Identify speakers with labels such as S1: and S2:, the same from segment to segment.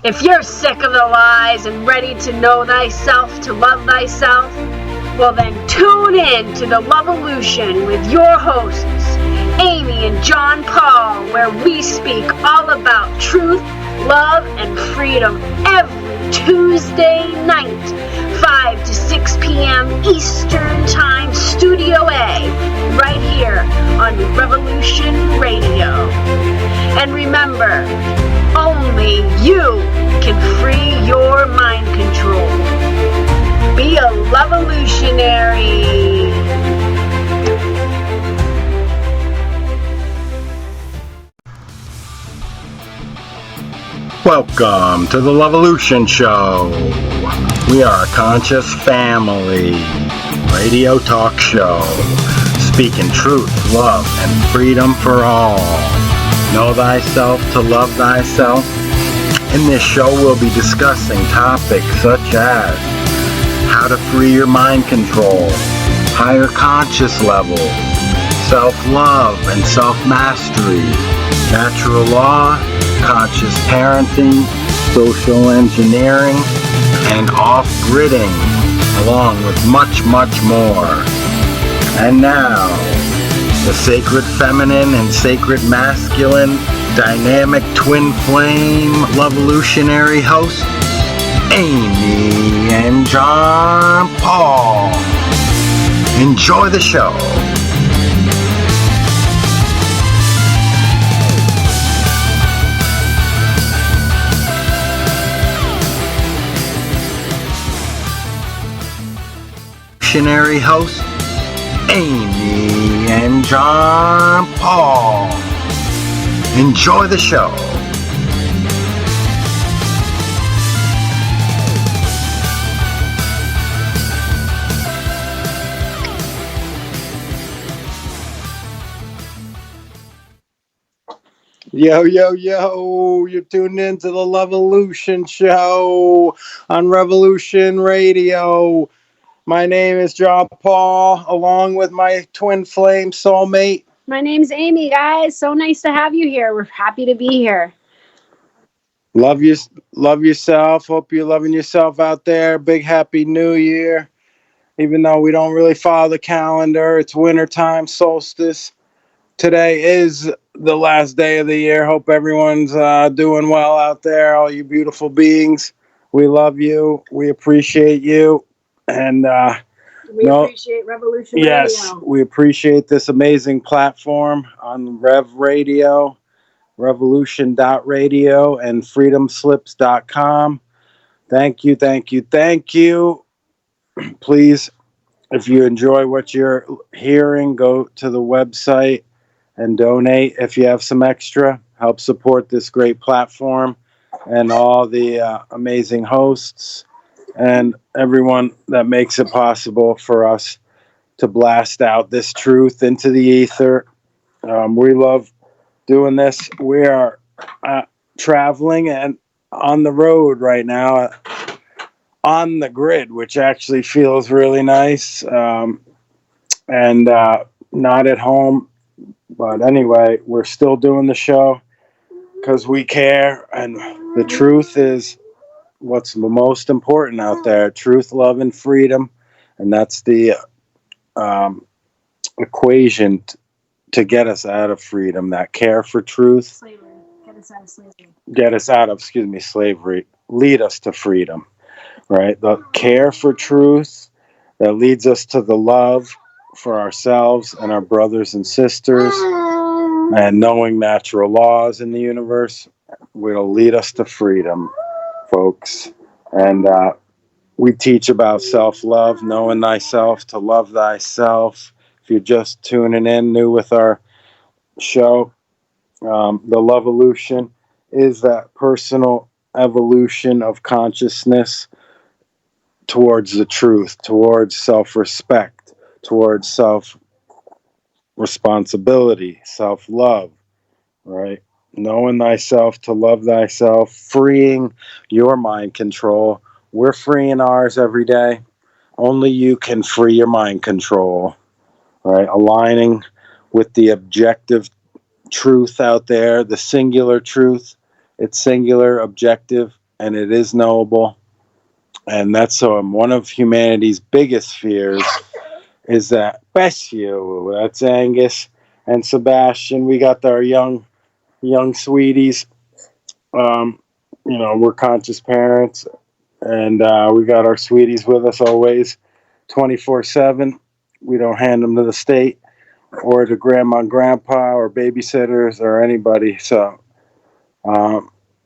S1: If you're sick of the lies and ready to know thyself, to love thyself, well then tune in to the Luv-A-Lution with your hosts, Amy and John Paul, where we speak all about truth, love, and freedom every Tuesday night, 5 to 6 p.m. Eastern Time, Studio A, right here on Revolution Radio. And remember, only you can free your mind control. Be a Luv-A-Lutionary.
S2: Welcome to the Luv-A-Lution Show. We are a conscious family radio talk show, speaking truth, love, and freedom for all. Know thyself to love thyself. In this show, we'll be discussing topics such as how to free your mind control, higher conscious level, self-love and self-mastery, natural law, conscious parenting, social engineering, and off-gridding, along with much, much more. And now, the sacred feminine and sacred masculine, dynamic twin flame, Luv-A-Lutionary hosts, Amy and John Paul. Enjoy the show. Luv-A-Lutionary hosts, Amy and John Paul. Enjoy the show. Yo, yo, yo, you're tuned in to the Luv-A-Lution Show on Revolution Radio. My name is John Paul, along with my twin flame soulmate.
S1: My name's Amy, guys. So nice to have you here. We're happy to be here.
S2: Love yourself. Hope you're loving yourself out there. Big happy new year. Even though we don't really follow the calendar, it's wintertime, solstice. Today is the last day of the year. Hope everyone's doing well out there, all you beautiful beings. We love you. We appreciate you. And
S1: we appreciate Revolution Radio.
S2: Yes, we appreciate this amazing platform on Rev Radio, Revolution.radio, and freedomslips.com. Thank you, thank you, thank you. Please, if you enjoy what you're hearing, go to the website and donate if you have some extra. Help support this great platform and all the amazing hosts and everyone that makes it possible for us to blast out this truth into the ether. We love doing this. We are traveling and on the road right now, on the grid, which actually feels really nice, and not at home. But anyway, we're still doing the show because we care, and the truth is what's the most important out there: truth, love, and freedom. And that's the equation to get us out of freedom. That care for truth,
S1: Slavery. Get us out of slavery.
S2: Get us out of, slavery. Lead us to freedom, right? The care for truth that leads us to the love for ourselves and our brothers and sisters, and knowing natural laws in the universe will lead us to freedom, folks. And we teach about self-love, knowing thyself to love thyself. If you're just tuning in, new with our show, the Luv-A-Lution is that personal evolution of consciousness towards the truth, towards self-respect, towards self-responsibility, self-love, right? Knowing thyself to love thyself, freeing your mind control. We're freeing ours every day. Only you can free your mind control, right? Aligning with the objective truth out there, the singular truth. It's singular, objective, and it is knowable. And that's one of humanity's biggest fears is that, bless you, that's Angus and Sebastian. We got our young sweeties. We're conscious parents, and we got our sweeties with us always, 24/7. We don't hand them to the state or to grandma and grandpa or babysitters or anybody. So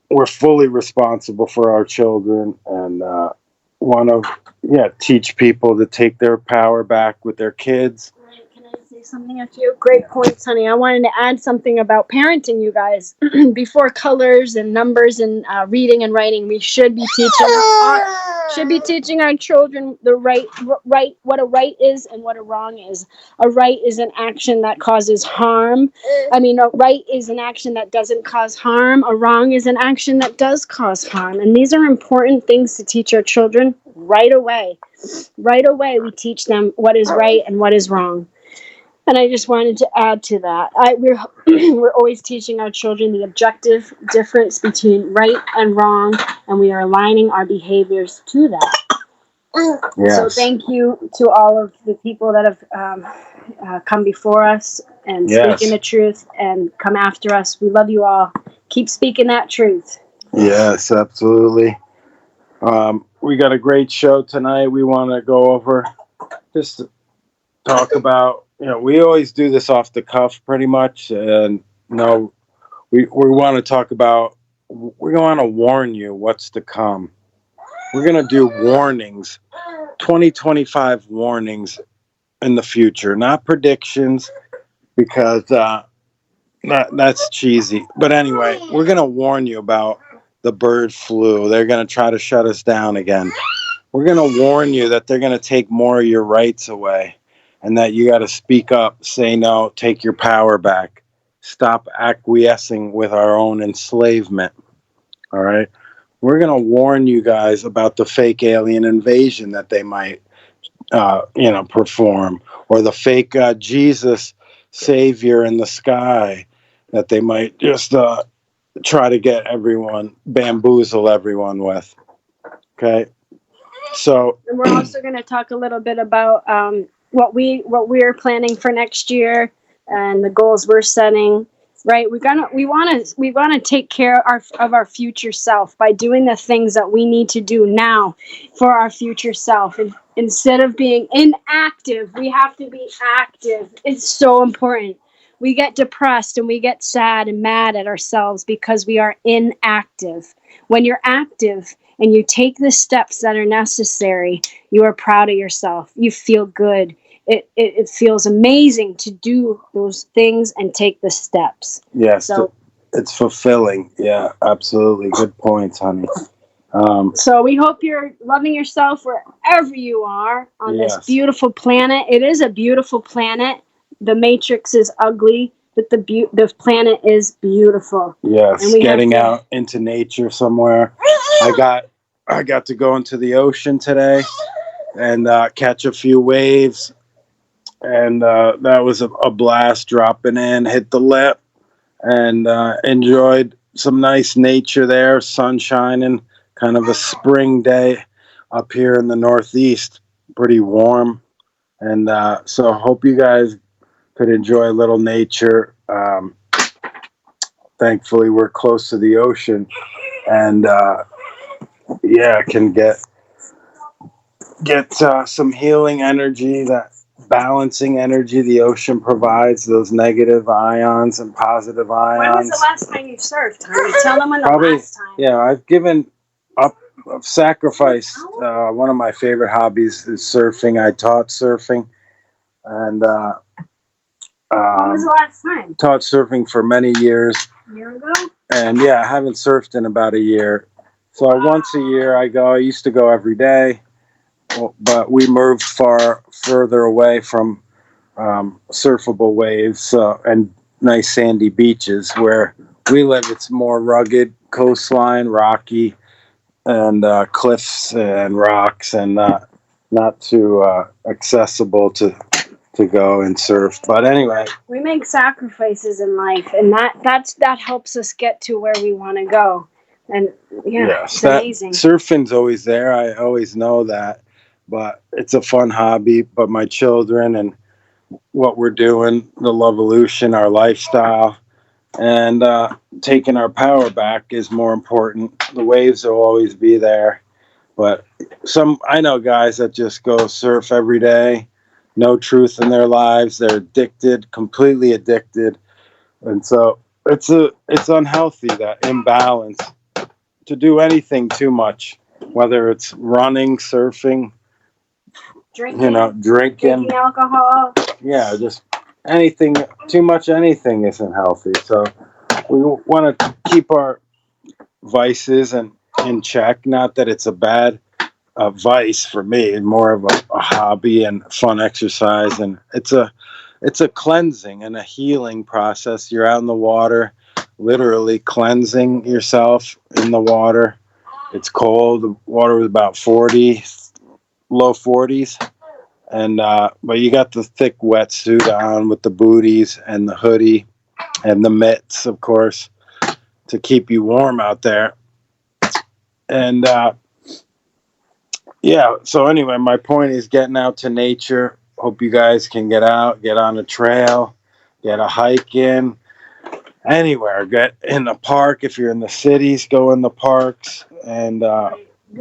S2: we're fully responsible for our children, and want to teach people to take their power back with their kids.
S1: Can I say something at you? Great points, honey. I wanted to add something about parenting, you guys. Before colors and numbers and reading and writing, we should be teaching our children the right what a right is and what a wrong is. A right is an action that causes harm. A right is an action that doesn't cause harm. A wrong is an action that does cause harm. And these are important things to teach our children right away. Right away, we teach them what is right and what is wrong. And I just wanted to add to that. We're always teaching our children the objective difference between right and wrong, and we are aligning our behaviors to that. Yes. So thank you to all of the people that have come before us and speaking the truth and come after us. We love you all. Keep speaking that truth.
S2: Yes, absolutely. We got a great show tonight. We want to go over, just to talk about, we always do this off the cuff pretty much. And we want to talk about, we want to warn you what's to come. We're going to do warnings, 2025 warnings in the future, not predictions, because that's cheesy. But anyway, we're going to warn you about the bird flu. They're going to try to shut us down again. We're going to warn you that they're going to take more of your rights away, and that you got to speak up, say no, take your power back. Stop acquiescing with our own enslavement. All right? We're going to warn you guys about the fake alien invasion that they might, perform, or the fake Jesus savior in the sky that they might just try to get bamboozle everyone with. Okay? So,
S1: and we're also going to talk a little bit about what we're planning for next year and the goals we're setting. Right, we want to take care of our future self by doing the things that we need to do now for our future self. And instead of being inactive, we have to be active. It's so important. We get depressed and we get sad and mad at ourselves because we are inactive. When you're active and you take the steps that are necessary, you are proud of yourself. You feel good. It feels amazing to do those things and take the steps.
S2: Yes, so it's fulfilling. Yeah, absolutely. Good points, honey.
S1: So we hope you're loving yourself wherever you are on this beautiful planet. It is a beautiful planet. The matrix is ugly, but the planet is beautiful.
S2: Yes, and getting out into nature somewhere. I got to go into the ocean today and catch a few waves. And that was a blast, dropping in, hit the lip, and enjoyed some nice nature there, sun shining, kind of a spring day up here in the Northeast, pretty warm. And so hope you guys could enjoy a little nature. Thankfully, we're close to the ocean, and can get some healing energy, that balancing energy the ocean provides, those negative ions and positive ions.
S1: When was the last time you surfed, honey? Tell them when the last time.
S2: Yeah, I've given up, sacrificed. One of my favorite hobbies is surfing. I taught surfing, and
S1: when was the last time?
S2: Taught surfing for many years.
S1: A year ago?
S2: And I haven't surfed in about a year. So once a year I go. I used to go every day. But we moved further away from surfable waves and nice sandy beaches. Where we live, it's more rugged coastline, rocky, and cliffs and rocks, and not too accessible to go and surf. But anyway,
S1: we make sacrifices in life, and that helps us get to where we want to go. And it's
S2: that
S1: amazing.
S2: surfing's always there. I always know that, but it's a fun hobby. But my children and what we're doing, the Luv-A-Lution, our lifestyle, and taking our power back is more important. The waves will always be there, but I know guys that just go surf every day, no truth in their lives. They're addicted, completely addicted, and so it's unhealthy, that imbalance. To do anything too much, whether it's running, surfing, drinking
S1: alcohol.
S2: Yeah, just anything, too much anything isn't healthy. So we want to keep our vices in check. Not that it's a bad vice for me, and more of a hobby and fun exercise. And it's a cleansing and a healing process. You're out in the water, literally cleansing yourself in the water. It's cold. The water was about 40, low 40s. And but you got the thick wetsuit on with the booties and the hoodie and the mitts, of course, to keep you warm out there. And so anyway, my point is getting out to nature. Hope you guys can get out, get on a trail, get a hike in, anywhere. Get in the park. If you're in the cities, go in the parks and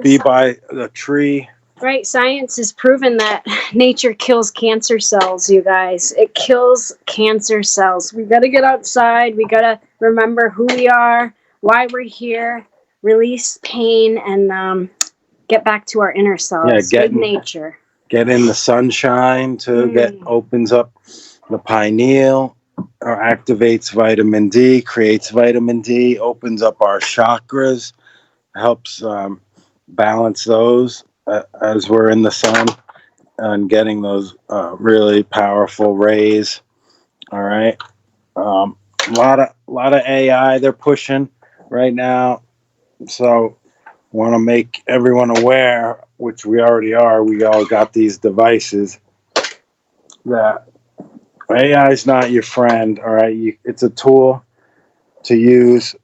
S2: be by the tree.
S1: Right, science has proven that nature kills cancer cells, you guys. It kills cancer cells. We got to get outside. We got to remember who we are, why we're here, release pain, and get back to our inner selves with nature.
S2: Get in the sunshine to opens up the pineal, or activates vitamin D, creates vitamin D, opens up our chakras, helps balance those. As we're in the sun and getting those really powerful rays. All right. A lot of AI they're pushing right now. So want to make everyone aware, which we already are. We all got these devices, that AI is not your friend. All right. It's a tool to use,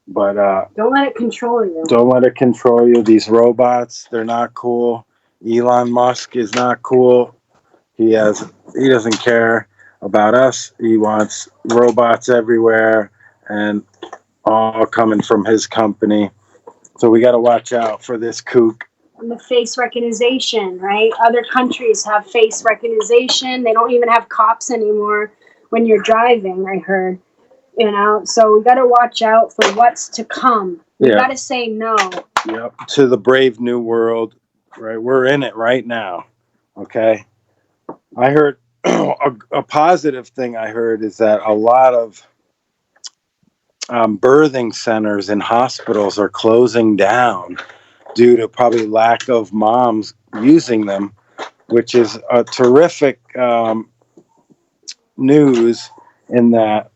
S2: but
S1: don't let it control you.
S2: Don't let it control you. These robots, they're not cool. Elon Musk is not cool. He doesn't care about us. He wants robots everywhere and all coming from his company. So we got to watch out for this kook.
S1: And the face recognition, right? Other countries have face recognition. They don't even have cops anymore when you're driving, I heard. So we got to watch out for what's to come. We got to say no.
S2: Yep. To the brave new world, right? We're in it right now. Okay. I heard a positive thing I heard is that a lot of birthing centers and hospitals are closing down due to probably lack of moms using them, which is a terrific news in that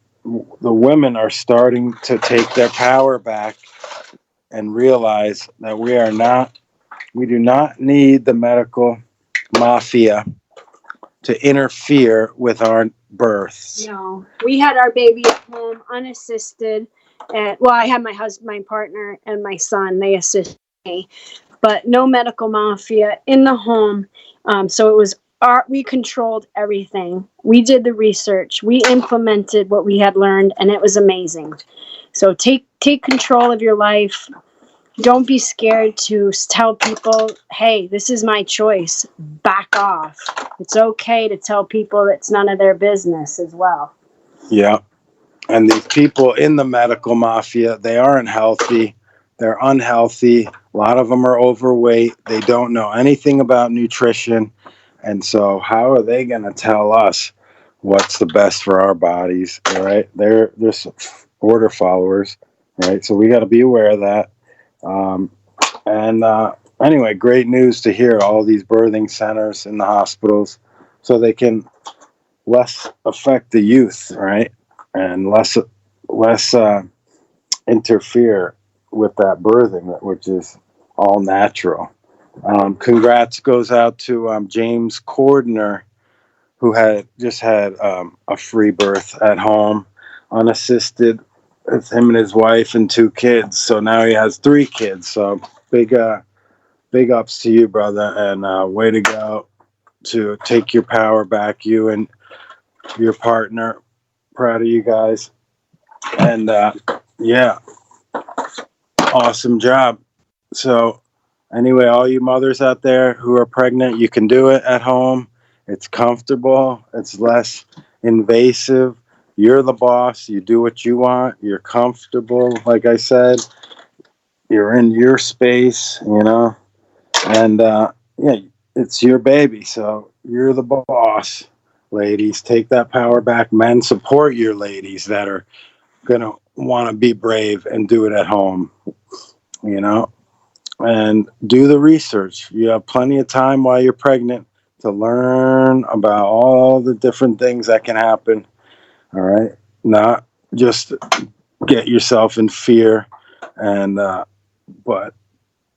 S2: the women are starting to take their power back and realize that we do not need the medical mafia to interfere with our births.
S1: No, we had our baby at home unassisted. I had my husband, my partner, and my son. They assisted me, but no medical mafia in the home. So it was we controlled everything. We did the research. We implemented what we had learned, and it was amazing. So take control of your life. Don't be scared to tell people, hey, this is my choice. Back off. It's okay to tell people it's none of their business as well.
S2: Yeah. And these people in the medical mafia, they aren't healthy. They're unhealthy. A lot of them are overweight. They don't know anything about nutrition. And so how are they going to tell us what's the best for our bodies? All right. They're order followers. Right. So we got to be aware of that. Anyway, great news to hear all these birthing centers in the hospitals so they can less affect the youth, right? And less interfere with that birthing, which is all natural. Congrats goes out to James Cordner, who had a free birth at home, unassisted. it's him and his wife and 2 kids. So now he has 3 kids. So big ups to you, brother, and way to go to take your power back, you and your partner. Proud of you guys. And yeah, awesome job. So anyway, all you mothers out there who are pregnant, you can do it at home. It's comfortable. It's less invasive. You're the boss. You do what you want. You're comfortable. Like I said, you're in your space, and yeah, it's your baby. So you're the boss, ladies. Take that power back. Men, support your ladies that are going to want to be brave and do it at home, and do the research. You have plenty of time while you're pregnant to learn about all the different things that can happen. All right. Not just get yourself in fear and, but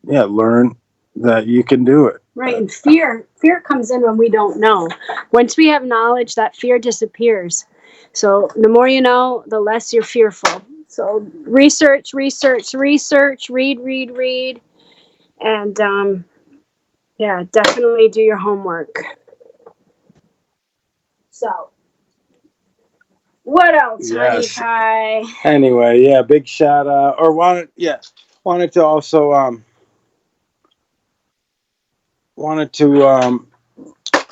S2: yeah, learn that you can do it.
S1: Right. And fear comes in when we don't know. Once we have knowledge, that fear disappears. So the more you know, the less you're fearful. So research, read. And yeah, definitely do your homework. So what else, honey pie?
S2: Anyway, yeah, big shout out. Or wanted to also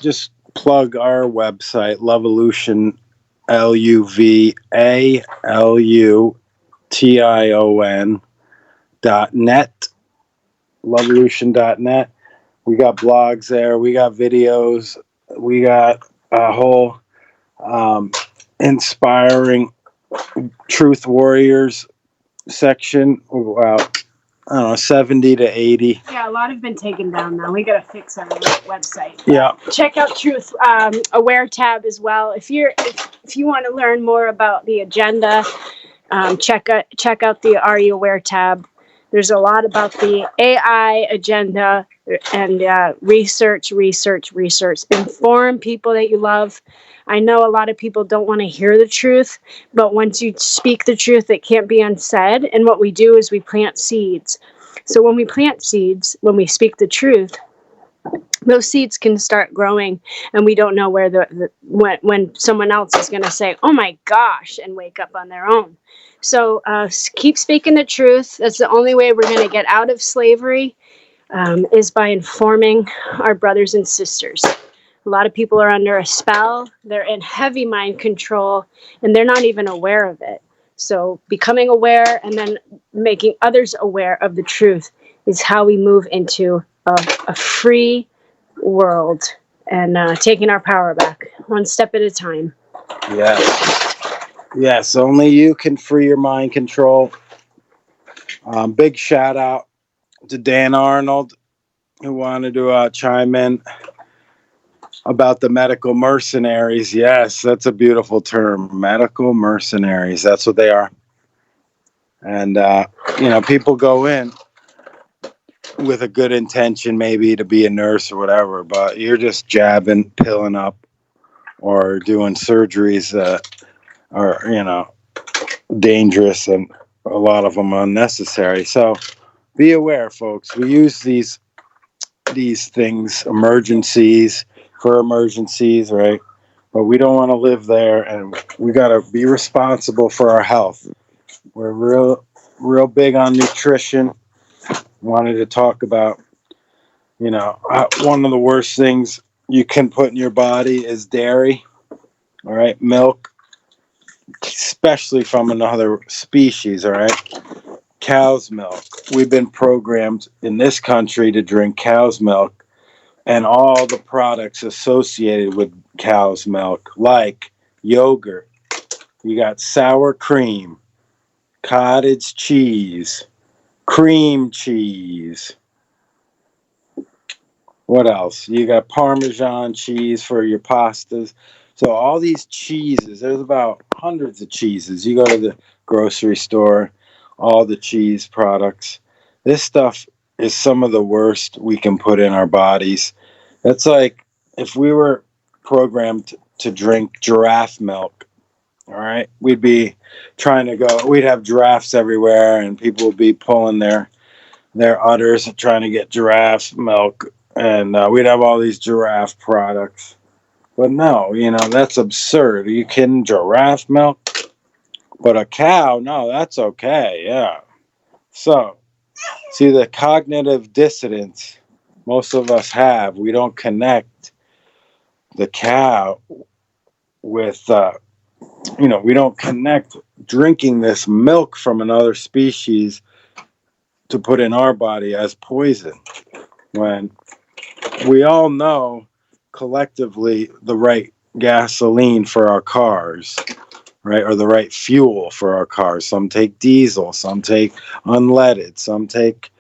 S2: just plug our website, Luv-A-Lution, LUVALUTION.net, Luv-A-Lution.net. We got blogs there. We got videos. We got a whole inspiring Truth Warriors section. About, I don't know, 70 to 80.
S1: Yeah, a lot have been taken down now. We got to fix our website.
S2: Yeah.
S1: Check out Truth Aware tab as well. If you want to learn more about the agenda, check out the Are You Aware tab. There's a lot about the AI agenda and research. Inform people that you love. I know a lot of people don't want to hear the truth, but once you speak the truth, it can't be unsaid. And what we do is we plant seeds. So when we plant seeds, when we speak the truth, those seeds can start growing, and we don't know where when someone else is going to say, "Oh my gosh," and wake up on their own. So keep speaking the truth. That's the only way we're going to get out of slavery, is by informing our brothers and sisters. A lot of people are under a spell. They're in heavy mind control, and they're not even aware of it. So becoming aware and then making others aware of the truth is how we move into a free world and taking our power back one step at a time.
S2: Yes, only you can free your mind control. Big shout out to Dan Arnold, who wanted to chime in about the medical mercenaries. Yes, that's a beautiful term. Medical mercenaries. That's what they are. And, people go in with a good intention, maybe to be a nurse or whatever, but you're just jabbing, pilling up, or doing surgeries that are, dangerous, and a lot of them unnecessary. So be aware, folks. We use these things, for emergencies, right? But we don't want to live there, and we got to be responsible for our health. We're real big on nutrition. Wanted to talk about, one of the worst things you can put in your body is dairy, all right? Milk, especially from another species, all right? Cow's milk. We've been programmed in this country to drink cow's milk and all the products associated with cow's milk, like yogurt. You got sour cream, cottage cheese, cream cheese. What else? You got Parmesan cheese for your pastas. So all these cheeses, there's about hundreds of cheeses. You go to the grocery store, all the cheese products. This stuff is some of the worst we can put in our bodies. It's like if we were programmed to drink giraffe milk, All right. We'd be trying to go, we'd have giraffes everywhere, and people would be pulling their udders trying to get giraffe milk. And we'd have all these giraffe products. But no, that's absurd. Are you kidding? Giraffe milk? But a cow, no, that's okay. Yeah. So, see, the cognitive dissonance most of us have, we don't connect the cow with, we don't connect drinking this milk from another species to put in our body as poison. When we all know collectively the right gasoline for our cars, right? Or the right fuel for our cars. Some take diesel, some take unleaded, some take,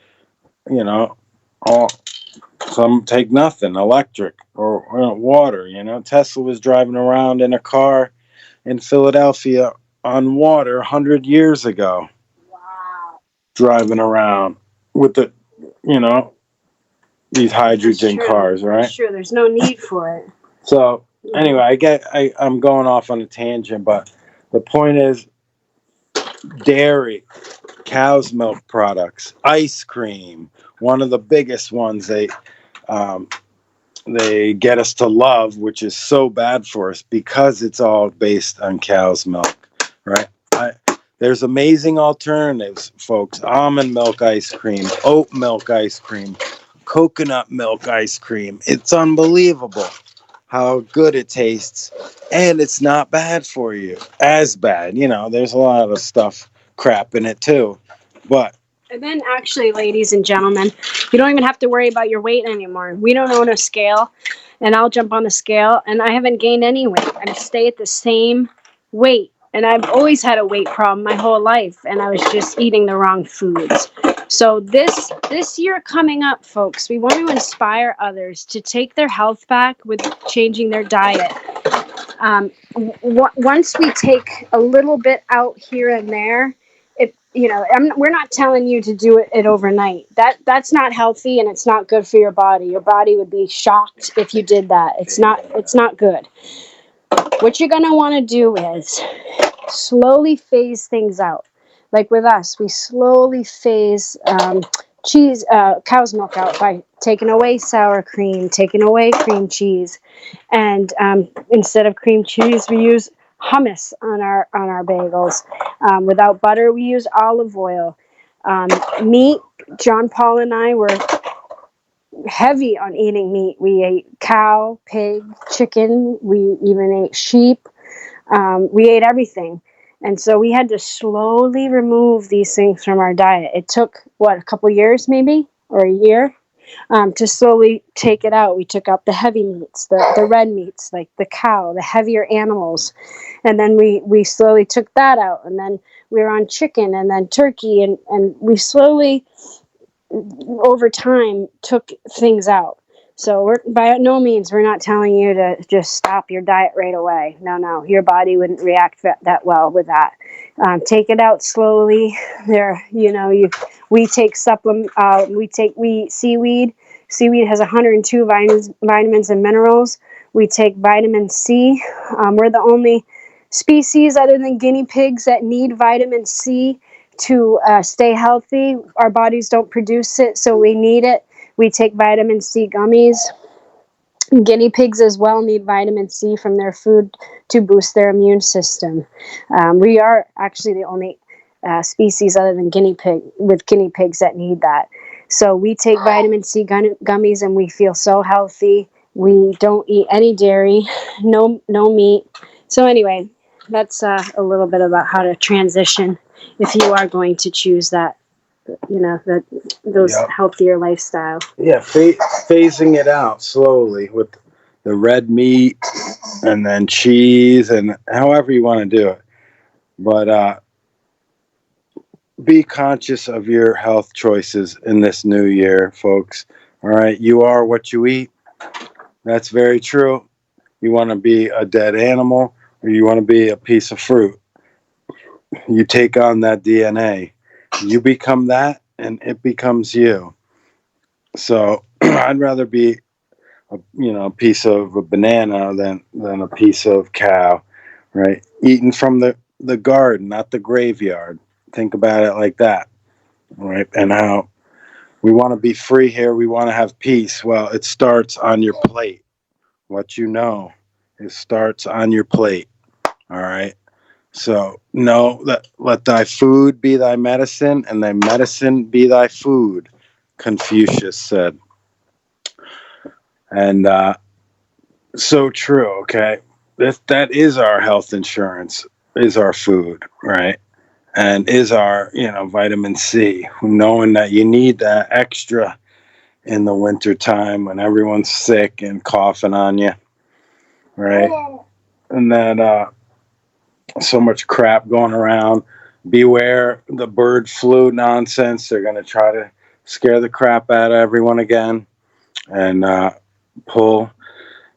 S2: some take nothing, electric or water. Tesla was driving around in a car in Philadelphia on water 100 years ago.
S1: Wow.
S2: Driving around with these hydrogen cars, right?
S1: Sure, there's no need for it.
S2: So anyway, I'm going off on a tangent, but the point is dairy, cow's milk products, ice cream, one of the biggest ones they get us to love, which is so bad for us because it's all based on cow's milk, right? There's amazing alternatives, folks. Almond milk ice cream, oat milk ice cream, coconut milk ice cream. It's unbelievable how good it tastes, and it's not bad for you. As bad, there's a lot of stuff crap in it too.
S1: And then actually, ladies and gentlemen, you don't even have to worry about your weight anymore. We don't own a scale, and I'll jump on the scale, and I haven't gained any weight. I stay at the same weight. And I've always had a weight problem my whole life, and I was just eating the wrong foods. So this year coming up, folks, we want to inspire others to take their health back with changing their diet. Once we take a little bit out here and there, we're not telling you to do it overnight. That's not healthy, and it's not good for your body. Your body would be shocked if you did that. It's not good. What you're going to want to do is slowly phase things out. Like with us, we slowly phase cow's milk out by taking away sour cream, taking away cream cheese. And instead of cream cheese, we use hummus on our bagels. Without butter, we use olive oil. Meat, John Paul and I were heavy on eating meat. We ate cow, pig, chicken. We even ate sheep. We ate everything. And so we had to slowly remove these things from our diet. It took, a couple years maybe, or a year, to slowly take it out. We took out the heavy meats, the red meats, like the cow, the heavier animals. And then we slowly took that out. And then we were on chicken and then turkey. And we slowly, over time, took things out. So by no means, we're not telling you to just stop your diet right away. No, your body wouldn't react that well with that. Take it out slowly. We take supplement. We eat seaweed. Seaweed has 102 vitamins and minerals. We take vitamin C. We're the only species other than guinea pigs that need vitamin C to stay healthy. Our bodies don't produce it, so we need it. We take vitamin C gummies. Guinea pigs as well need vitamin C from their food to boost their immune system. We are actually the only species other than guinea pigs that need that. So we take vitamin C gummies, and we feel so healthy. We don't eat any dairy, no meat. So anyway, that's a little bit about how to transition if you are going to choose that. Those healthier lifestyle.
S2: Yeah, phasing it out slowly with the red meat and then cheese and however you want to do it. But be conscious of your health choices in this new year, folks. All right, you are what you eat. That's very true. You want to be a dead animal or you want to be a piece of fruit. You take on that DNA. You become that, and it becomes you. So I'd rather be, a piece of a banana than a piece of cow, right? Eating from the garden, not the graveyard. Think about it like that, right? And how we want to be free here. We want to have peace. Well, it starts on your plate. What you know, it starts on your plate. All right. So know that let thy food be thy medicine, and thy medicine be thy food, Confucius said. And so true. Okay, that is our health insurance. Is our food, right? And is our vitamin C. Knowing that you need that extra in the winter time when everyone's sick and coughing on you, right? And that so much crap going around. Beware the bird flu nonsense. They're going to try to scare the crap out of everyone again, and pull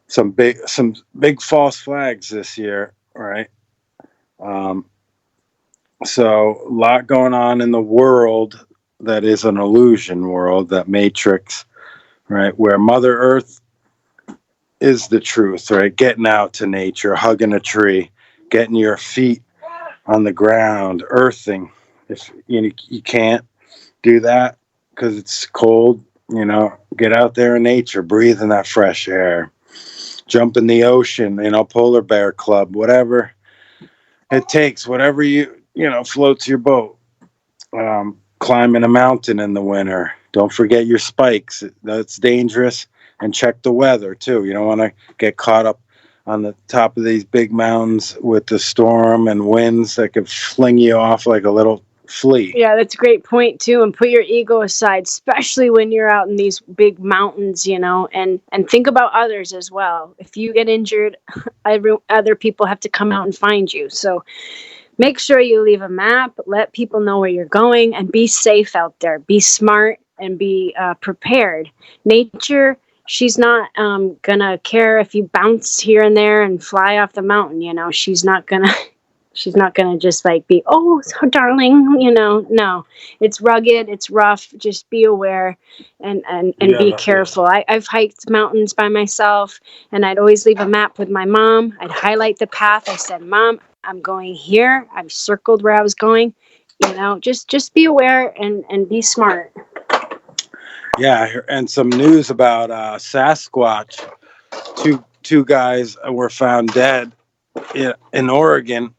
S2: some big false flags this year, right? So a lot going on in the world that is an illusion world, that matrix, right? Where Mother Earth is the truth, right? Getting out to nature, hugging a tree, getting your feet on the ground, earthing. If you can't do that because it's cold, get out there in nature, breathe in that fresh air, jump in the ocean, polar bear club, whatever it takes, whatever floats your boat. Climbing a mountain in the winter. Don't forget your spikes. That's dangerous. And check the weather too. You don't want to get caught up on the top of these big mountains with the storm and winds that could fling you off like a little flea.
S1: Yeah, that's a great point too. And put your ego aside, especially when you're out in these big mountains, and think about others as well. If you get injured, other people have to come out and find you. So make sure you leave a map, let people know where you're going, and be safe out there. Be smart and be prepared. Nature, she's not gonna care if you bounce here and there and fly off the mountain. She's not gonna just like be, oh, so darling. No, it's rugged, it's rough. Just be aware and be careful. I've hiked mountains by myself, and I'd always leave a map with my mom. I'd highlight the path. I said, Mom, I'm going here. I've circled where I was going. Just be aware and be smart.
S2: Yeah, and some news about Sasquatch. Two guys were found dead in Oregon,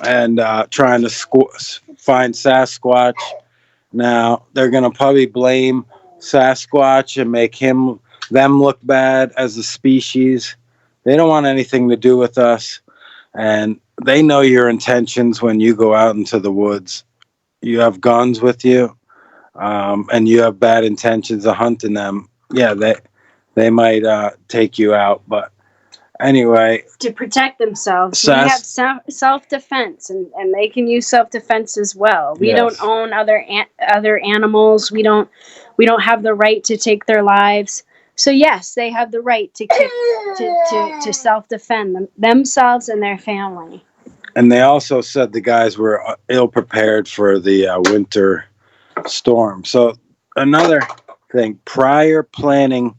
S2: and trying to find Sasquatch. Now they're going to probably blame Sasquatch and make them look bad as a species. They don't want anything to do with us, and they know your intentions when you go out into the woods. You have guns with you, and you have bad intentions of hunting them. Yeah, they might take you out, but anyway,
S1: to protect themselves, we have self-defense, and they can use self-defense as well. We don't own other animals. We don't have the right to take their lives. So yes, they have the right to self-defend themselves and their family.
S2: And they also said the guys were ill prepared for the winter storm. So another thing, prior planning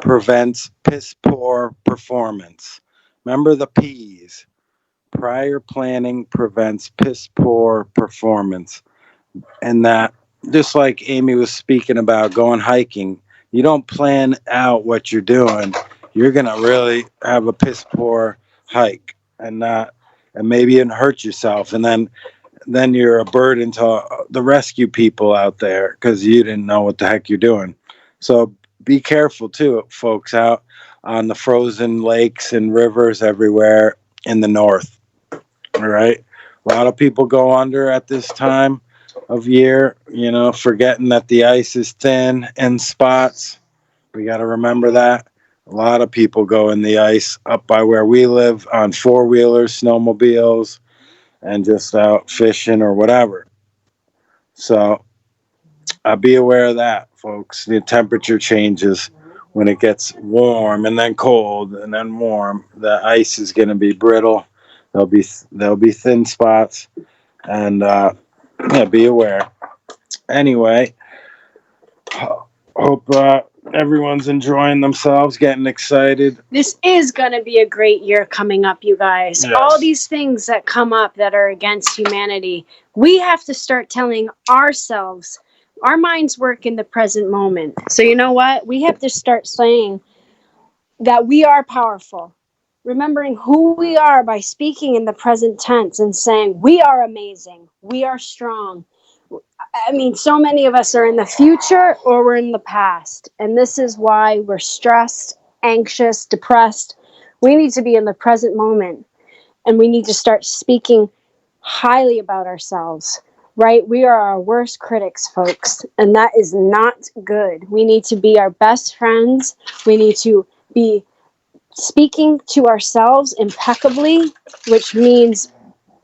S2: prevents piss poor performance. Remember the P's. Prior planning prevents piss poor performance. And that, just like Amy was speaking about going hiking, you don't plan out what you're doing. You're going to really have a piss poor hike and maybe even hurt yourself. And then you're a burden to the rescue people out there because you didn't know what the heck you're doing. So be careful too, folks, out on the frozen lakes and rivers everywhere in the north. All right. A lot of people go under at this time of year, forgetting that the ice is thin in spots. We got to remember that. A lot of people go in the ice up by where we live on four-wheelers, snowmobiles, and just out fishing or whatever. So be aware of that, folks. The temperature changes when it gets warm and then cold and then warm. The ice is going to be brittle. There'll be thin spots, and be aware. Anyway, hope everyone's enjoying themselves, getting excited.
S1: This is going to be a great year coming up, you guys.
S2: Yes.
S1: All these things that come up that are against humanity, we have to start telling ourselves, our minds work in the present moment. So you know what? We have to start saying that we are powerful. Remembering who we are by speaking in the present tense and saying, we are amazing, we are strong. I mean, so many of us are in the future or we're in the past. And this is why we're stressed, anxious, depressed. We need to be in the present moment. And we need to start speaking highly about ourselves, right? We are our worst critics, folks. And that is not good. We need to be our best friends. We need to be speaking to ourselves impeccably, which means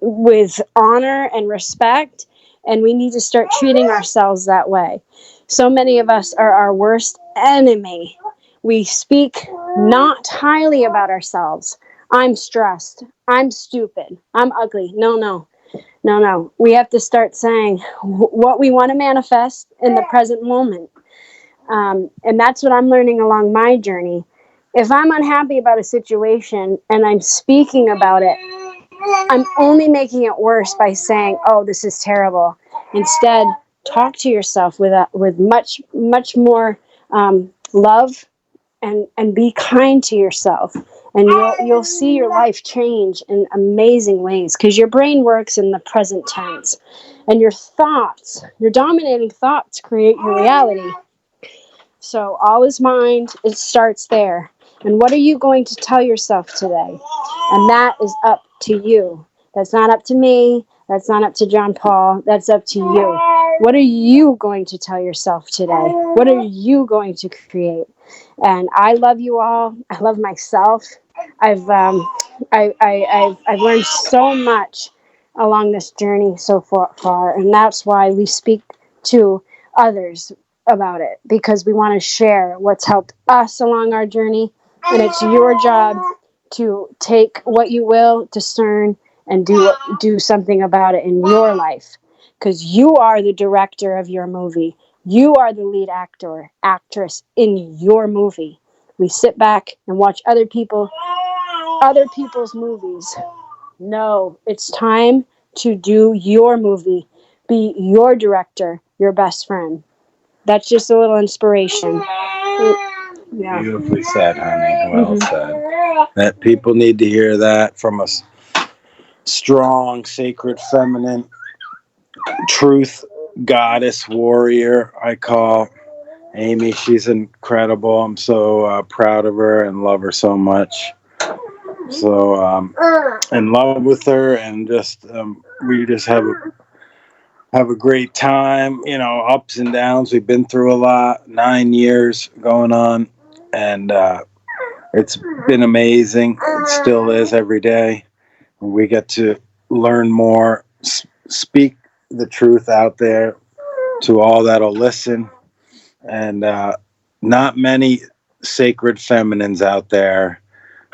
S1: with honor and respect. And we need to start treating ourselves that way. So many of us are our worst enemy. We speak not highly about ourselves. I'm stressed. I'm stupid. I'm ugly. No. We have to start saying what we want to manifest in the present moment. And that's what I'm learning along my journey. If I'm unhappy about a situation and I'm speaking about it, I'm only making it worse by saying, "Oh, this is terrible." Instead, talk to yourself with much more love and be kind to yourself, and you'll see your life change in amazing ways because your brain works in the present tense, and your thoughts, your dominating thoughts, create your reality. So all is mind. It starts there. And what are you going to tell yourself today? And that is up to you. That's not up to me. That's not up to John Paul. That's up to you. What are you going to tell yourself today? What are you going to create? And I love you all. I love myself. I've learned so much along this journey so far, and that's why we speak to others about it, because we want to share what's helped us along our journey. And it's your job to take what you will, discern, and do something about it in your life. Because you are the director of your movie. You are the lead actor, actress in your movie. We sit back and watch other people's movies. No, it's time to do your movie. Be your director, your best friend. That's just a little inspiration. Yeah.
S2: Beautifully said, honey. Well said. That people need to hear that from a strong, sacred, feminine, truth goddess warrior. I call Amy. She's incredible. I'm so proud of her and love her so much. So in love with her, and just we just have a great time. You know, ups and downs. We've been through a lot. 9 years going on, and it's been amazing. It still is every day. We get to learn more, speak the truth out there to all that'll listen, and not many sacred feminines out there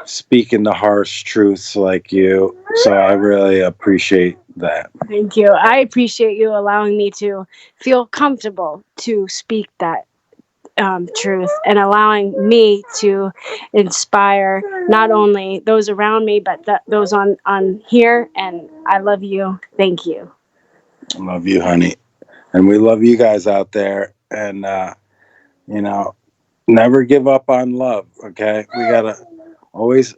S2: speaking the harsh truths like you. So I really appreciate that.
S1: Thank you. I appreciate you allowing me to feel comfortable to speak that truth, and allowing me to inspire not only those around me, but those on here. And I love you. Thank you.
S2: I love you, honey. And we love you guys out there. And, never give up on love, okay? We got to always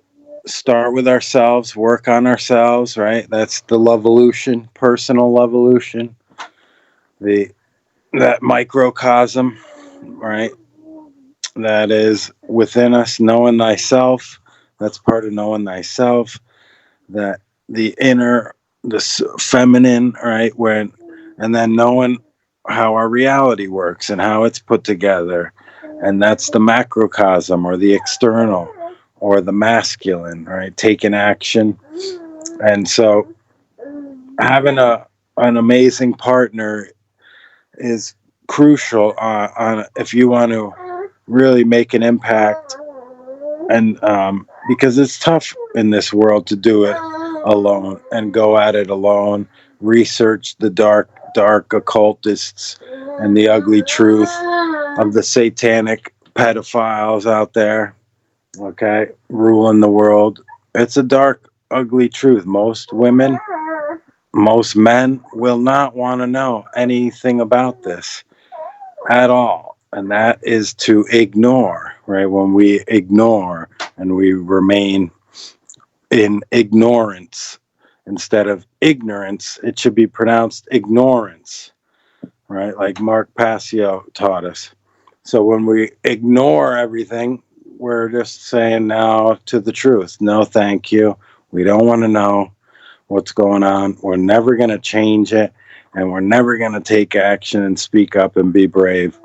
S2: start with ourselves, work on ourselves, right? That's the Luv-A-Lution, personal Luv-A-Lution, that microcosm, right? That is within us, knowing thyself. That's part of knowing thyself. That the inner, the feminine, right? And then knowing how our reality works and how it's put together. And that's the macrocosm, or the external, or the masculine, right? Taking action. And so having an amazing partner is crucial on if you want to really make an impact. And because it's tough in this world to do it alone and go at it alone, research the dark occultists and the ugly truth of the satanic pedophiles out there, okay, ruling the world. It's a dark, ugly truth. Most women, most men will not want to know anything about this at all. And that is to ignore, right? When we ignore and we remain in ignorance instead of ignorance, it should be pronounced ignorance, right? Like Mark Passio taught us. So when we ignore everything, we're just saying no to the truth. No, thank you. We don't want to know what's going on. We're never going to change it. And we're never going to take action and speak up and be brave.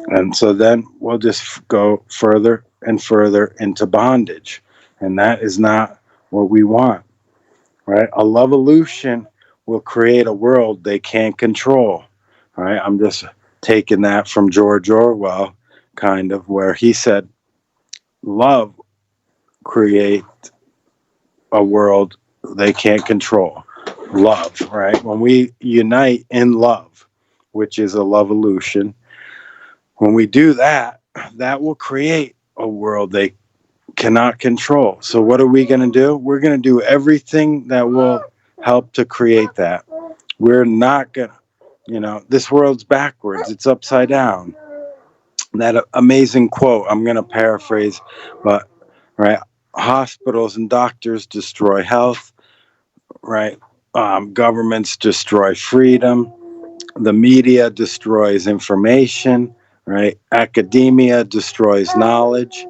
S2: And so then we'll just go further and further into bondage. And that is not what we want, right? A Luv-A-Lution will create a world they can't control, right? I'm just taking that from George Orwell, kind of, where he said, love create a world they can't control. Love, right? When we unite in love, which is a Luv-A-Lution, when we do that, that will create a world they cannot control. So what are we going to do? We're going to do everything that will help to create that. We're not going to, this world's backwards. It's upside down. That amazing quote, I'm going to paraphrase, but, right, hospitals and doctors destroy health, right? Governments destroy freedom. The media destroys information, right? Academia destroys knowledge.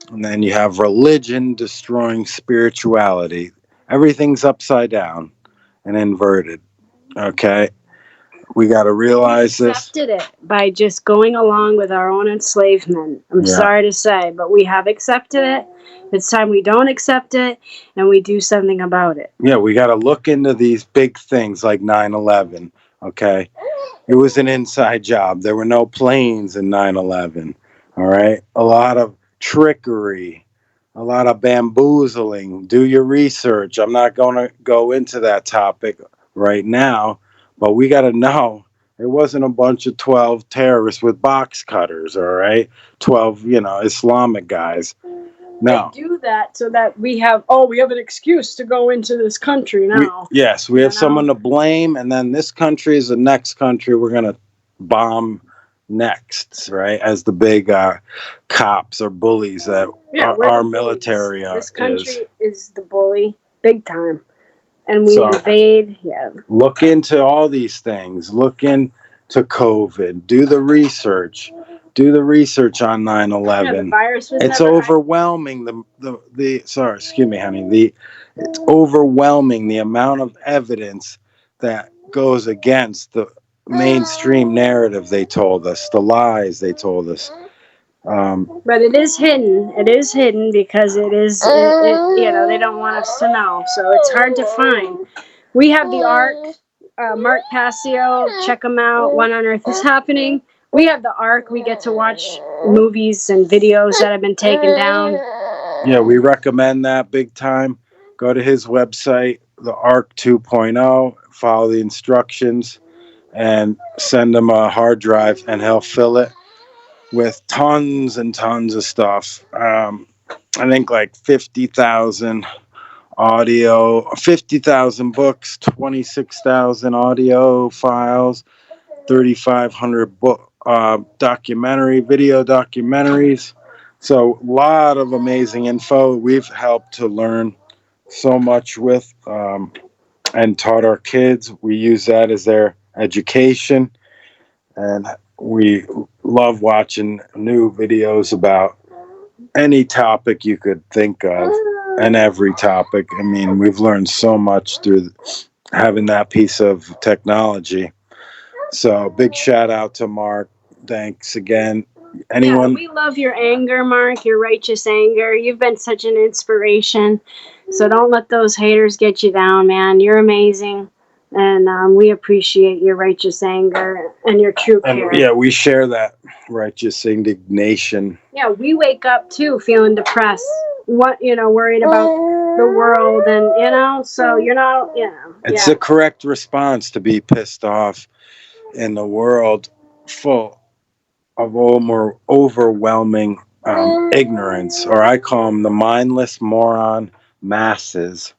S2: And then you have religion destroying spirituality. Everything's upside down and inverted, okay? We got to realize this.
S1: We accepted it by just going along with our own enslavement. I'm sorry to say, but we have accepted it. It's time we don't accept it and we do something about it.
S2: Yeah, we got to look into these big things like 9/11, okay? It was an inside job. There were no planes in 9/11, all right? A lot of trickery, a lot of bamboozling. Do your research. I'm not going to go into that topic right now, but we got to know it wasn't a bunch of 12 terrorists with box cutters, all right? 12, Islamic guys. No.
S1: They do that so that we have an excuse to go into this country now.
S2: We have someone to blame, and then this country is the next country we're going to bomb next, right? As the big cops or bullies that our military is.
S1: This country is the bully, big time. And we invade,
S2: Look into all these things. Look into COVID. Do the research. Do the research on 9/11.
S1: Yeah, the virus was
S2: it's overwhelming. Excuse me, honey. It's overwhelming the amount of evidence that goes against the mainstream narrative they told us, the lies they told us.
S1: But it is hidden. It is hidden because it is, they don't want us to know. So it's hard to find. We have the ARC, Mark Passio, check them out. What on Earth is Happening? We have the ARC. We get to watch movies and videos that have been taken down.
S2: Yeah, we recommend that big time. Go to his website, the ARC 2.0, follow the instructions, and send him a hard drive, and he'll fill it with tons and tons of stuff. I think like 50,000 audio, 50,000 books, 26,000 audio files, 3,500 video documentaries. So a lot of amazing info. We've helped to learn so much with and taught our kids. We use that as their education, and we love watching new videos about any topic you could think of, and every topic. I mean, we've learned so much through having that piece of technology. So big shout out to Mark. Thanks again. Anyone?
S1: Yeah, we love your anger, Mark, your righteous anger. You've been such an inspiration. So don't let those haters get you down, man. You're amazing. And we appreciate your righteous anger and your true care.
S2: Yeah, we share that righteous indignation.
S1: Yeah, we wake up too feeling depressed. Worried about the world, and so you're not,
S2: It's the correct response to be pissed off in the world full overwhelming ignorance, or I call them the mindless moron masses.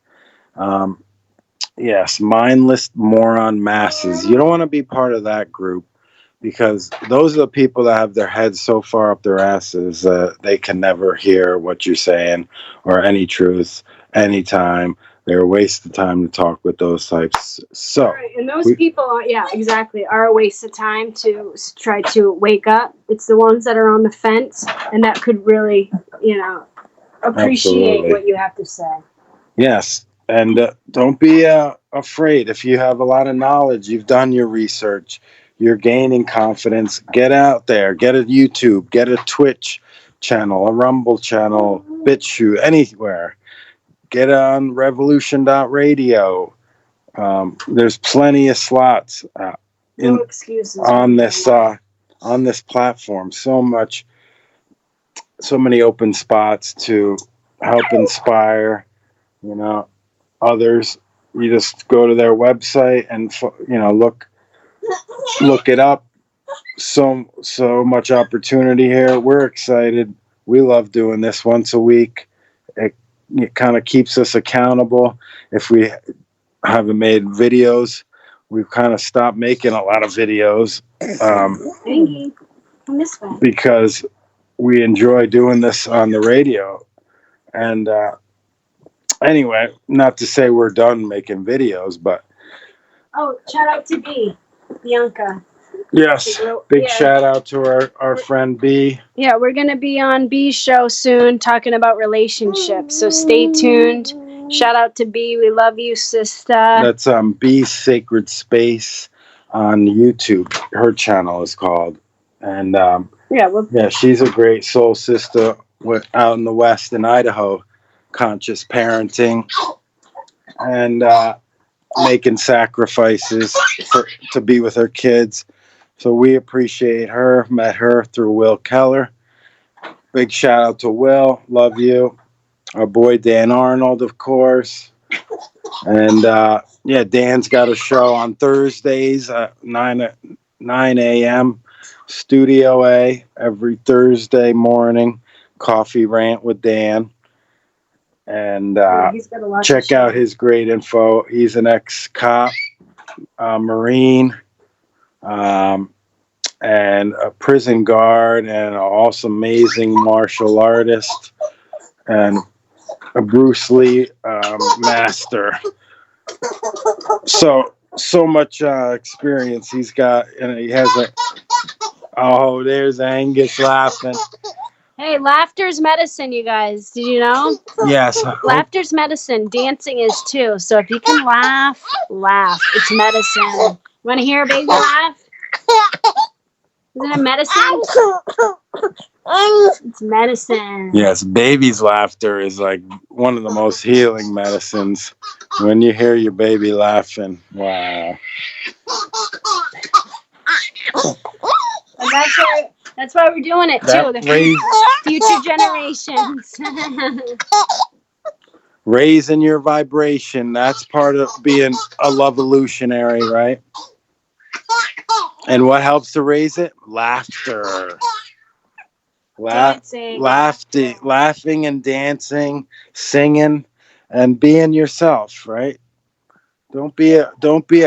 S2: Yes, mindless moron masses. You don't want to be part of that group, because those are the people that have their heads so far up their asses that they can never hear what you're saying or any truth anytime. They're a waste of time to talk with those types. So,
S1: right, and those people are, exactly, are a waste of time to try to wake up. It's the ones that are on the fence and that could really, appreciate
S2: Absolutely.
S1: what you have to say.
S2: Yes, and don't be afraid. If you have a lot of knowledge, you've done your research, you're gaining confidence, get out there, get a YouTube, get a Twitch channel, a Rumble channel, BitChute, anywhere. Get on Revolution.radio. There's plenty of slots
S1: No excuses
S2: on this platform. So many open spots to help inspire, others. You just go to their website and look it up. So much opportunity here. We're excited. We love doing this once a week. It kind of keeps us accountable. If we haven't made videos, we've kind of stopped making a lot of videos because we enjoy doing this on the radio. And anyway, not to say we're done making videos, but
S1: shout out to Bianca.
S2: Yes, big shout out to our friend B.
S1: Yeah, we're going to be on B's show soon talking about relationships, so stay tuned. Shout out to B. We love you, sister.
S2: That's B's Sacred Space on YouTube. Her channel is called. And she's a great soul sister out in the West in Idaho, conscious parenting and making sacrifices to be with her kids. So we appreciate her. Met her through Will Keller. Big shout out to Will. Love you. Our boy Dan Arnold, of course. And Dan's got a show on Thursdays at 9 a.m. Studio A every Thursday morning. Coffee Rant with Dan. And check out his great info. He's an ex-cop, Marine, and a prison guard, and an awesome, amazing martial artist, and a Bruce Lee master. So much experience he's got, and he has there's Angus laughing.
S1: Hey, laughter's medicine, you guys. Did you know?
S2: Yes.
S1: Laughter's medicine. Dancing is too. So if you can laugh. It's medicine. Want to hear a baby laugh? Isn't it medicine? It's medicine.
S2: Yes, baby's laughter is like one of the most healing medicines. When you hear your baby laughing, wow.
S1: And that's why we're doing it too. The future generations.
S2: Raising your vibration. That's part of being a Luv-A-Lutionary, right? And what helps to raise it? Laughter. Laughing and dancing, singing, and being yourself, right? Don't be a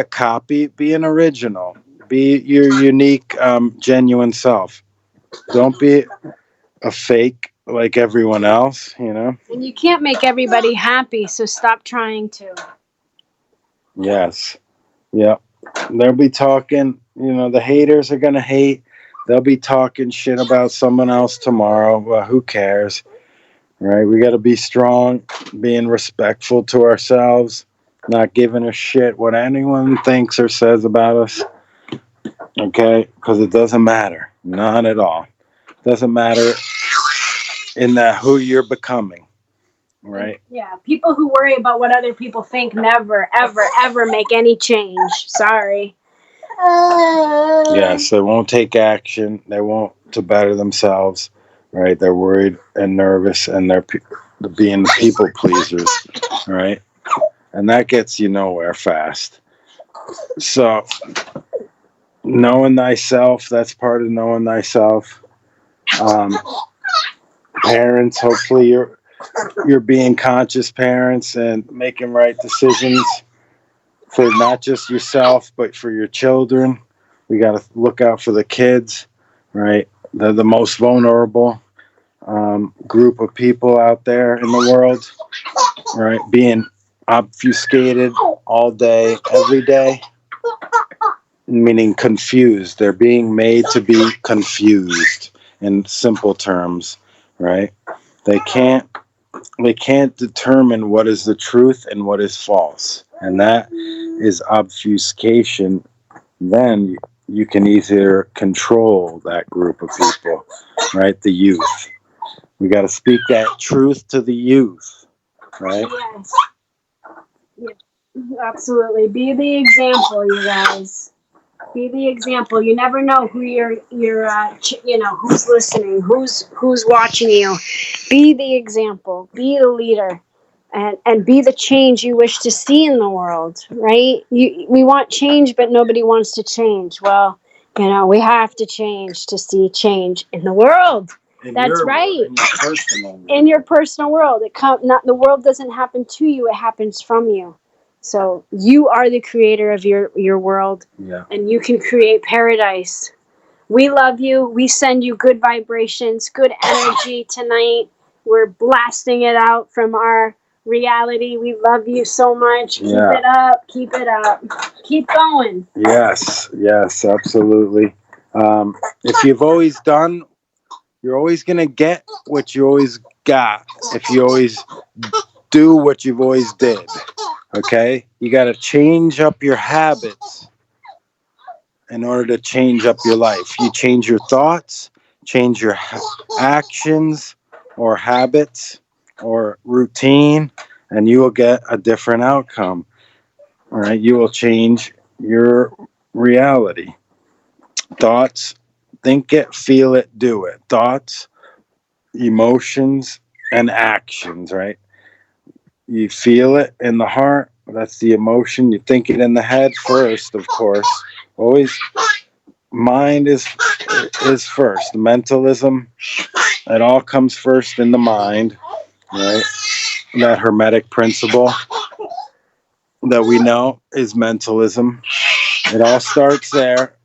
S2: copy. Be an original. Be your unique, genuine self. Don't be a fake like everyone else, And
S1: you can't make everybody happy, so stop trying to.
S2: Yes. Yep. They'll be talking, the haters are going to hate. They'll be talking shit about someone else tomorrow. Well, who cares? Right? We got to be strong, being respectful to ourselves, not giving a shit what anyone thinks or says about us. Okay? Because it doesn't matter. Not at all. It doesn't matter in who you're becoming. Right?
S1: Yeah. People who worry about what other people think never, ever, ever make any change. Sorry.
S2: Yes, they won't take action. They won't to better themselves. Right? They're worried and nervous, and they're being people pleasers. Right? And that gets you nowhere fast. So knowing thyself, that's part of knowing thyself. Parents, hopefully you're being conscious parents and making right decisions for not just yourself, but for your children. We got to look out for the kids, right? They're the most vulnerable group of people out there in the world, right? Being obfuscated all day, every day, meaning confused. They're being made to be confused in simple terms, right? They can't determine what is the truth and what is false, and that is obfuscation. Then you can easier control that group of people, right? The youth. We got to speak that truth to the youth, right?
S1: Yes. Absolutely. Be the example, you guys. Be the example. You never know who who's listening, who's watching you. Be the example. Be the leader, and be the change you wish to see in the world. Right? We want change, but nobody wants to change. Well, we have to change to see change in the world. That's right. In your personal world, the world doesn't happen to you; it happens from you. So you are the creator of your world, and you can create paradise. We love you. We send you good vibrations, good energy tonight. We're blasting it out from our reality. We love you so much. Keep it up. Keep it up. Keep going.
S2: Yes, absolutely. If you've always done, you're always going to get what you always got. If you always do what you've always did. Okay? You got to change up your habits in order to change up your life. You change your thoughts, change your actions or habits or routine, and you will get a different outcome. All right? You will change your reality. Thoughts, think it, feel it, do it. Thoughts, emotions, and actions, right? You feel it in the heart. That's the emotion. You think it in the head first, of course. Always, mind is first. Mentalism, it all comes first in the mind, right? That hermetic principle that we know is mentalism. It all starts there.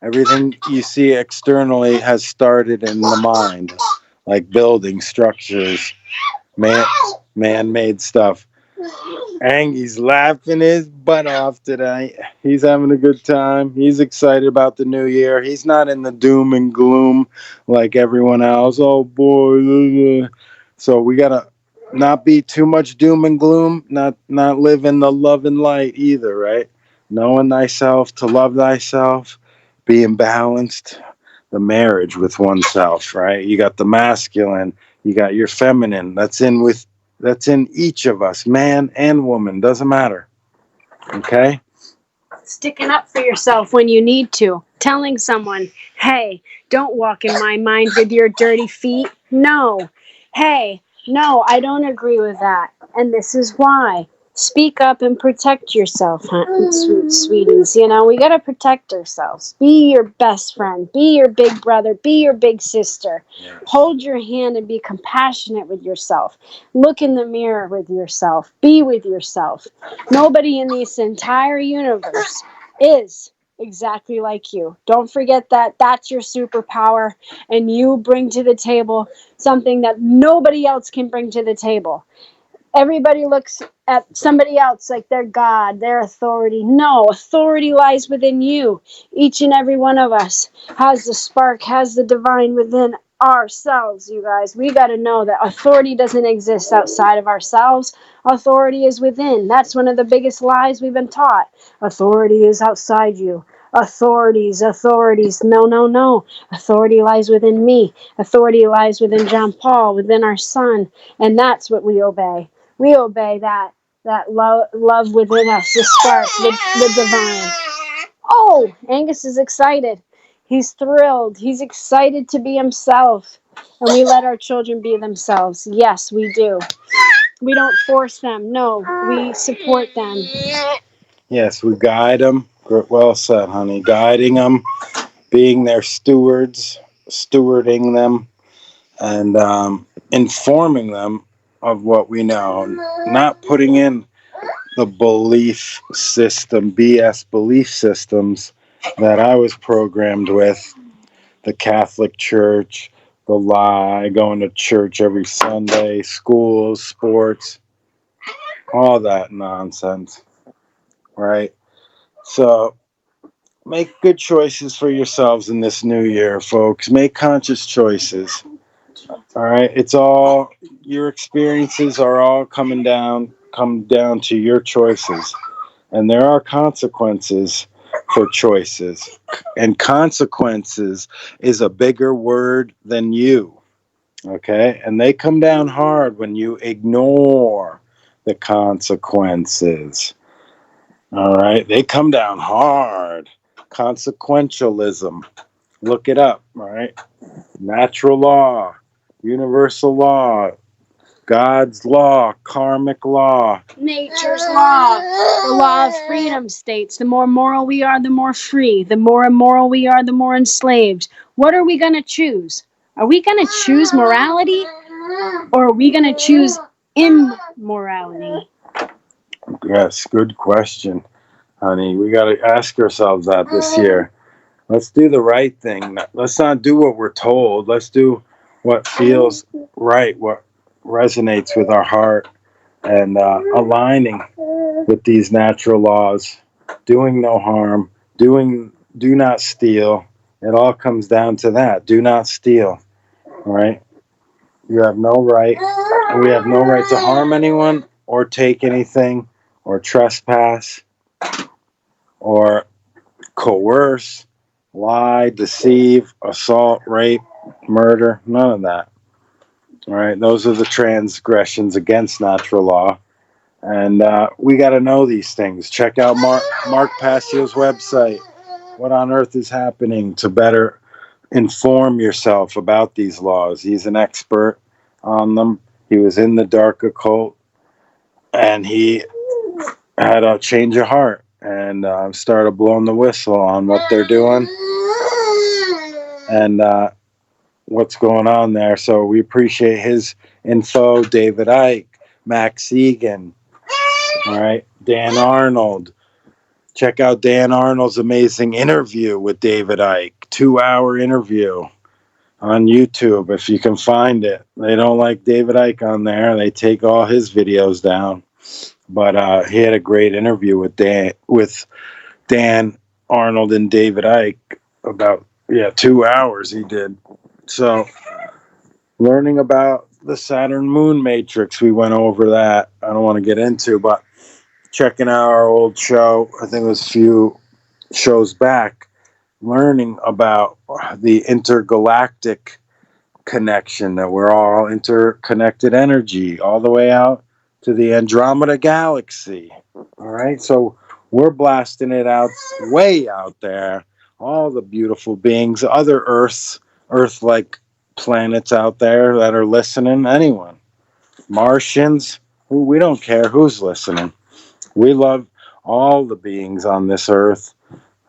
S2: Everything you see externally has started in the mind, like building structures, man-made stuff. Angie's laughing his butt off today. He's having a good time. He's excited about the new year. He's not in the doom and gloom like everyone else. Oh boy. So we gotta not be too much doom and gloom, not live in the love and light either, right? Knowing thyself, to love thyself, being balanced, the marriage with oneself, right? You got the masculine, you got your feminine. That's in each of us, man and woman, doesn't matter. Okay?
S1: Sticking up for yourself when you need to. Telling someone, hey, don't walk in my mind with your dirty feet. No. Hey, no, I don't agree with that. And this is why. Speak up and protect yourself, sweeties. We got to protect ourselves. Be your best friend. Be your big brother. Be your big sister. Yes. Hold your hand and be compassionate with yourself. Look in the mirror with yourself. Be with yourself. Nobody in this entire universe is exactly like you. Don't forget that. That's your superpower, and you bring to the table something that nobody else can bring to the table. Everybody looks at somebody else like they're God, their authority. No, authority lies within you. Each and every one of us has the spark, has the divine within ourselves, you guys. We got to know that authority doesn't exist outside of ourselves. Authority is within. That's one of the biggest lies we've been taught. Authority is outside you. Authorities. No. Authority lies within me. Authority lies within John Paul, within our son. And that's what we obey. We obey that love within us, the spark, the divine. Oh, Angus is excited. He's thrilled. He's excited to be himself. And we let our children be themselves. Yes, we do. We don't force them. No, we support them.
S2: Yes, we guide them. Well said, honey. Guiding them, being their stewards, stewarding them, and informing them of what we know. Not putting in the belief system, BS belief systems that I was programmed with. The Catholic Church, the lie, going to church every Sunday, schools, sports, all that nonsense, right? So make good choices for yourselves in this new year, folks. Make conscious choices. All right, it's all your experiences are all come down to your choices, and there are consequences for choices, and consequences is a bigger word than you. Okay, and they come down hard when you ignore the consequences. All right, they come down hard. Consequentialism. Look it up. All right, natural law, universal law, God's law, karmic law.
S1: Nature's law. The law of freedom states the more moral we are, the more free. The more immoral we are, the more enslaved. What are we going to choose? Are we going to choose morality, or are we going to choose immorality?
S2: Yes, good question, honey. We got to ask ourselves that this year. Let's do the right thing. Let's not do what we're told. Let's do what feels right, what resonates with our heart, and aligning with these natural laws, doing no harm, do not steal. It all comes down to that. Do not steal. All right? You have no right, we have no right to harm anyone or take anything or trespass or coerce, lie, deceive, assault, rape, murder, none of that. All right, those are the transgressions against natural law. And we got to know these things. Check out Mark Passio's website, What on Earth is Happening, to better inform yourself about these laws. He's an expert on them. He was in the dark occult, and he had a change of heart and started blowing the whistle on what they're doing and what's going on there. So we appreciate his info. David Icke, Max Egan, all right, Dan Arnold. Check out Dan Arnold's amazing interview with David Icke, 2-hour interview on YouTube if you can find it. They don't like David Icke on there. They take all his videos down. But he had a great interview with Dan Arnold and David Icke about 2 hours he did. So learning about the Saturn Moon Matrix, we went over that. I don't want to get into, but checking out our old show, I think it was a few shows back, learning about the intergalactic connection, that we're all interconnected energy all the way out to the Andromeda Galaxy. All right, so we're blasting it out way out there. All the beautiful beings, other Earth-like planets out there that are listening. Anyone, Martians, we don't care who's listening. We love all the beings on this Earth.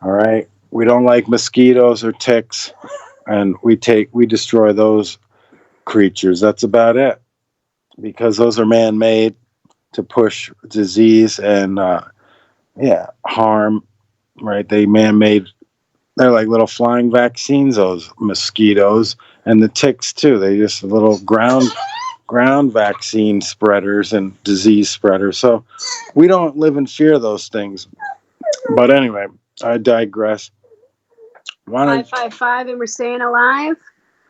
S2: All right, we don't like mosquitoes or ticks, and we destroy those creatures. That's about it, because those are man-made to push disease and harm. Right? They're like little flying vaccines, those mosquitoes, and the ticks too. They just little ground vaccine spreaders and disease spreaders. So we don't live in fear of those things. But anyway, I digress.
S1: 555, and we're staying alive.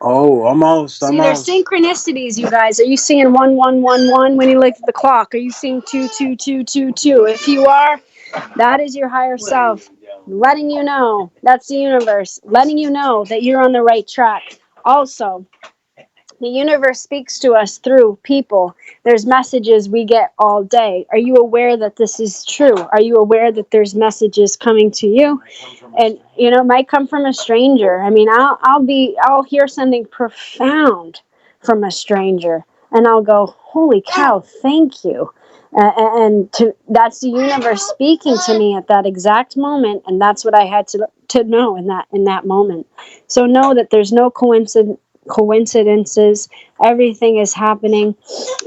S2: Oh, almost.
S1: See, there's synchronicities, you guys. Are you seeing 1111 when you look at the clock? Are you seeing 22222? If you are, that is your higher self letting you know. That's the universe letting you know that you're on the right track. Also, the universe speaks to us through people. There's messages we get all day. Are you aware that this is true? Are you aware that there's messages coming to you? And, it might come from a stranger. I mean, I'll hear something profound from a stranger, and I'll go, holy cow, thank you. That's the universe speaking to me at that exact moment, and that's what I had to know in that moment. So know that there's no coincidences. Everything is happening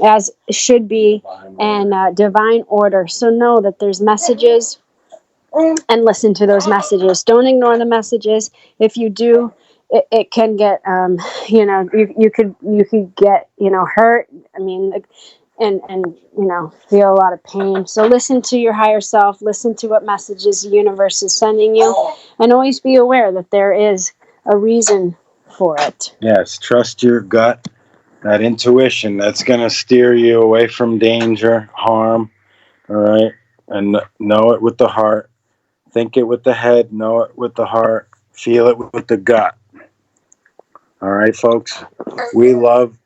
S1: as it should be, and divine order. So know that there's messages, and listen to those messages. Don't ignore the messages. If you do, it can get you could get hurt. I mean, and feel a lot of pain. So listen to your higher self. Listen to what messages the universe is sending you, and always be aware that there is a reason for it.
S2: Yes, trust your gut, that intuition. That's going to steer you away from danger, harm. All right, and know it with the heart. Think it with the head. Know it with the heart. Feel it with the gut. All right, folks. We love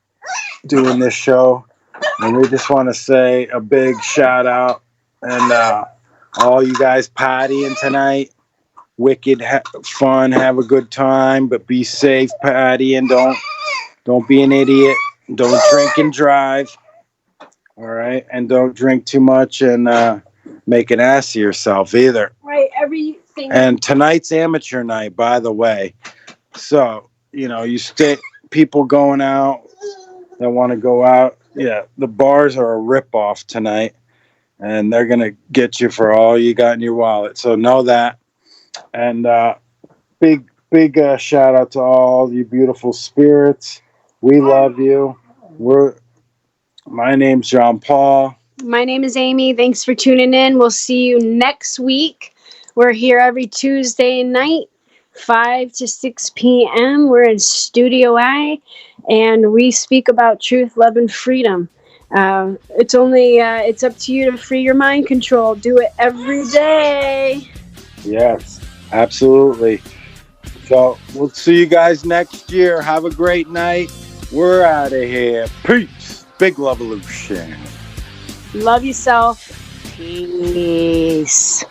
S2: doing this show. And we just want to say a big shout out, and all you guys partying tonight, wicked fun, have a good time, but be safe partying. Don't be an idiot. Don't drink and drive. All right, and don't drink too much and make an ass of yourself either.
S1: Right, everything.
S2: And tonight's amateur night, by the way. So you people going out that want to go out. Yeah, the bars are a ripoff tonight, and they're going to get you for all you got in your wallet. So know that. And big shout out to all you beautiful spirits. We love you. My name's John Paul.
S1: My name is Amy. Thanks for tuning in. We'll see you next week. We're here every Tuesday night, 5 to 6 p.m. We're in Studio I, and we speak about truth, love, and freedom. It's up to you to free your mind control. Do it every day.
S2: Yes, absolutely. So we'll see you guys next year. Have a great night. We're out of here. Peace. Big Luv-A-Lution.
S1: Love yourself. Peace.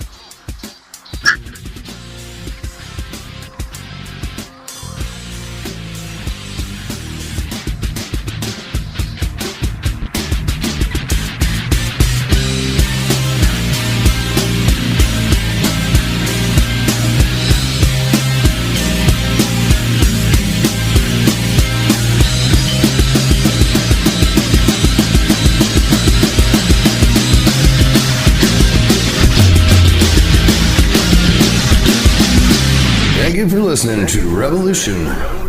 S3: Thank you for listening to Revolution.